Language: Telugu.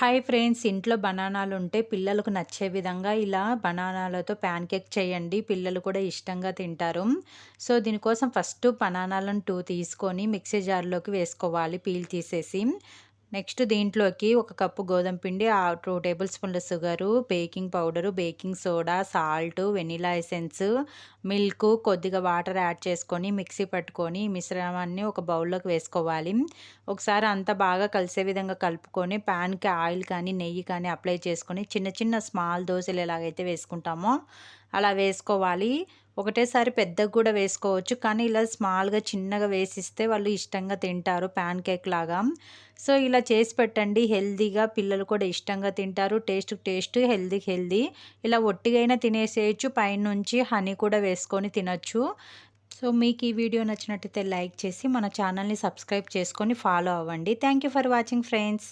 హాయ్ ఫ్రెండ్స్, ఇంట్లో బనానాలు ఉంటే పిల్లలకు నచ్చే విధంగా ఇలా బనానాలతో ప్యాన్ కేక్ చేయండి. పిల్లలు కూడా ఇష్టంగా తింటారు. సో దీనికోసం ఫస్ట్ బనానాలను 2 తీసుకొని మిక్సీ జార్‌లోకి వేసుకోవాలి పీల్ తీసేసి. నెక్స్ట్ దీంట్లోకి 1 కప్పు గోధుమ పిండి, 2 టేబుల్ స్పూన్ల sugar, baking powder, baking soda, salt, vanilla essence, milk, కొద్దిగా వాటర్ యాడ్ చేసుకొని మిక్సీ పట్టుకొని ఈ మిశ్రమాన్ని ఒక బౌల్‌లోకి వేసుకోవాలి. ఒకసారి అంతా బాగా కలిసే విధంగా కలుపుకొని ప్యాన్‌కి ఆయిల్ కానీ, నెయ్యి కానీ అప్లై చేసుకొని చిన్న చిన్న స్మాల్ దోసెలు ఎలాగైతే వేసుకుంటామో అలా వేసుకోవాలి. ఒకటేసారి పెద్దగా కూడా వేసుకోవచ్చు. కానీ ఇలా స్మాల్‌గా చిన్నగా వేసిస్తే వాళ్ళు ఇష్టంగా తింటారు ప్యాన్ కేక్ లాగా. సో ఇలా చేసి పెట్టండి. హెల్తీగా పిల్లలు కూడా ఇష్టంగా తింటారు. టేస్ట్‌కి టేస్ట్, హెల్తీకి హెల్తీ. ఇలా ఒట్టిగైనా తినేసేయొచ్చు. పైనుంచి హనీ కూడా వేసుకొని తినొచ్చు. సో మీకు ఈ వీడియో నచ్చినట్టయితే లైక్ చేసి మన ఛానల్‌ని సబ్స్క్రైబ్ చేసుకొని ఫాలో అవ్వండి. Thank you for watching friends.